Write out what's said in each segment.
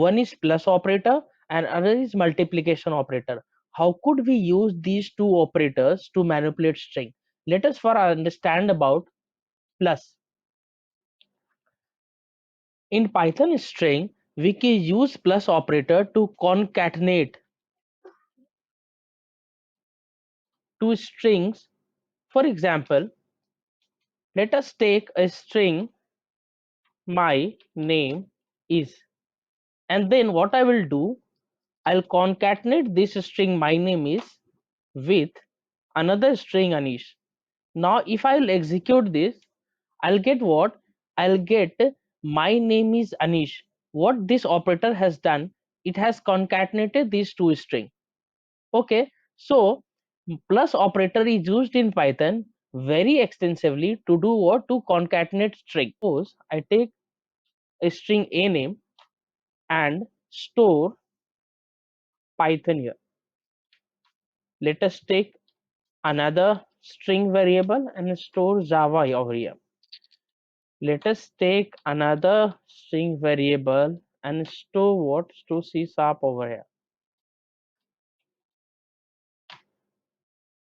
One is plus operator and other is multiplication operator. How could we use these two operators to manipulate string? Let us first understand about plus. In Python string, we can use plus operator to concatenate two strings. For example, let us take a string my name is, and then what I will do, I'll concatenate this string my name is with another string Anish. Now if I'll execute this, I'll get what? I'll get my name is Anish. What this operator has done, it has concatenated these two strings. Okay, so plus operator is used in Python very extensively to do what? To concatenate string. Suppose I take a string a name and store Python here. Let us take another string variable and store Java over here. Let us take another string variable and store what? Store C# over here.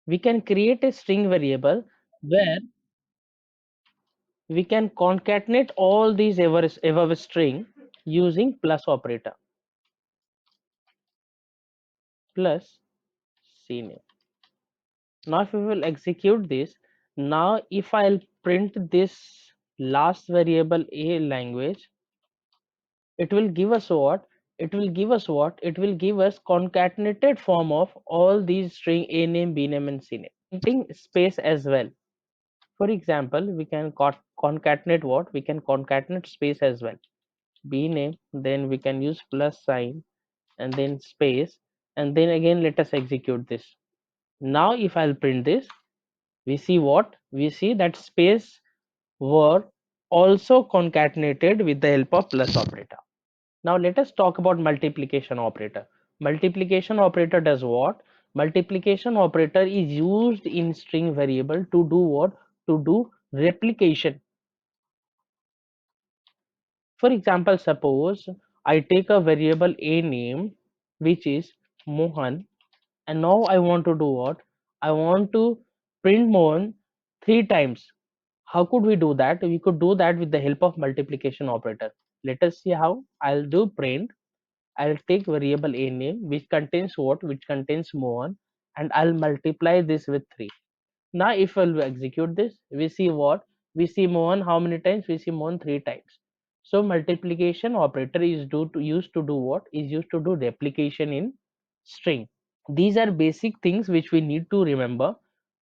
We can create a string variable where we can concatenate all these above string using plus operator. Plus CNAME. Now if we will execute this, now if I'll print this last variable a language, it will give us what? It will give us what? It will give us concatenated form of all these string a name, b name and c name. Printing space as well. For example, we can concatenate what? We can concatenate space as well. B name, then we can use plus sign and then space, and then again let us execute this. Now if I'll print this, we see what? We see that space were also concatenated with the help of plus operator. Now let us talk about multiplication operator. Multiplication operator does what? Multiplication operator is used in string variable to do what? To do replication. For example, suppose I take a variable a name which is Mohan, and now I want to do what? I want to print Mohan 3 times. How could we do that? We could do that with the help of multiplication operator. Let us see how. I'll do print. I'll take variable a name which contains what? Which contains Mohan, and I'll multiply this with 3. Now if I'll execute this, we see what? We see Mohan how many times? We see Mohan 3 times. So multiplication operator is used to do what? Is used to do replication in string. These are basic things which we need to remember.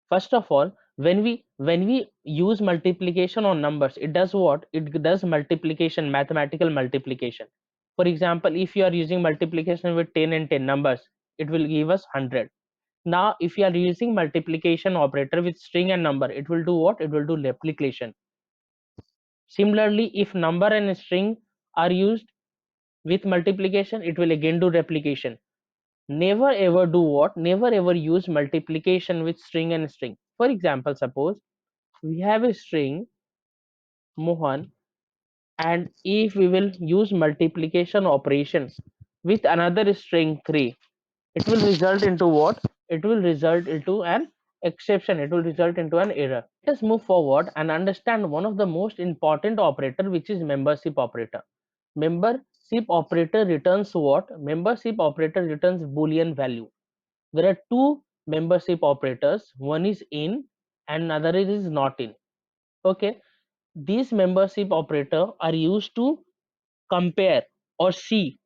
First of all, when we use multiplication on numbers, it does what? It does multiplication, mathematical multiplication. For example, if you are using multiplication with 10 and 10 numbers, it will give us 100. Now if you are using multiplication operator with string and number, it will do what? It will do replication. Similarly, if number and string are used with multiplication, it will again do replication. Never ever do what? Never ever use multiplication with string and string. For example, suppose we have a string Mohan, and if we will use multiplication operation with another string 3, it will result into what? It will result into an exception. It will result into an error. Let us move forward and understand one of the most important operator, which is membership operator. Membership operator returns what? Membership operator returns Boolean value. There are two membership operators. One is in and another is not in. Okay, these membership operator are used to compare or see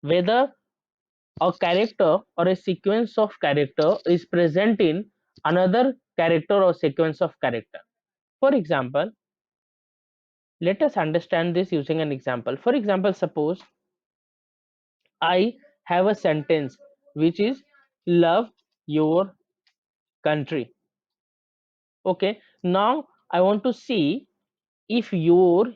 whether a character or a sequence of character is present in another character or sequence of character. For example, let us understand this using an example. For example, suppose I have a sentence which is love your country. Okay, now I want to see if your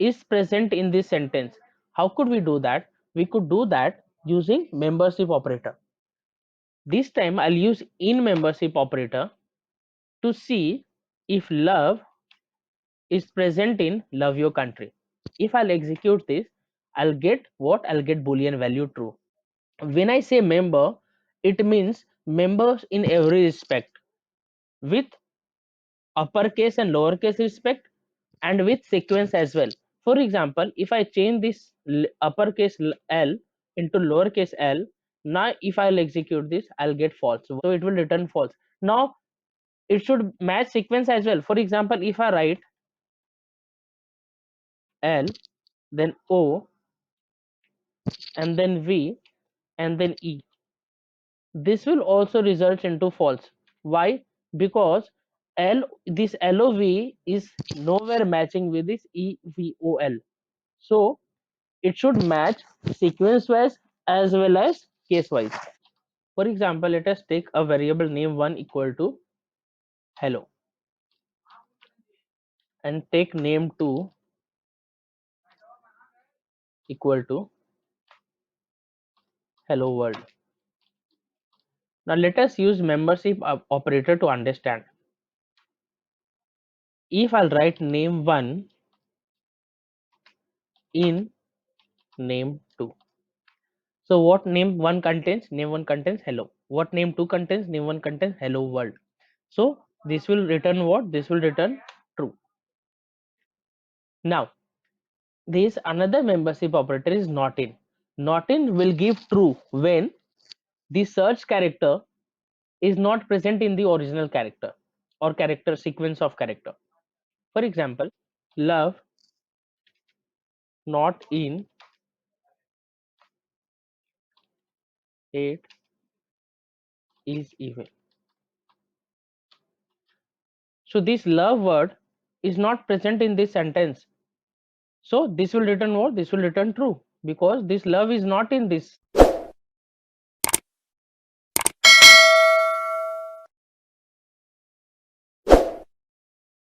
is present in this sentence. How could we do that? We could do that using membership operator. This time I'll use in membership operator to see if love is present in love your country. If I'll execute this, I'll get what? I'll get boolean value true. When I say member, it means members in every respect, with uppercase and lowercase respect, and with sequence as well. For example, if I change this uppercase L into lowercase l, now if I'll execute this, I'll get false. So it will return false. Now it should match sequence as well. For example, if I write L, then O, and then V, and then E, this will also result into false. Why? Because this LOV is nowhere matching with this EVOL. So it should match sequence wise as well as case wise. For example, let us take a variable name 1 equal to hello, and take name 2 equal to hello world. Now let us use membership operator to understand. If I'll write name 1 in name 2, so what name 1 contains? Name 1 contains hello. What name 2 contains? Name 1 contains hello world. So this will return what? This will return true. Now this another membership operator is not in. Not in will give true when the search character is not present in the original character or character sequence of character. For example, love not in, it is evil. So this love word is not present in this sentence. So this will return what? This will return true because this love is not in this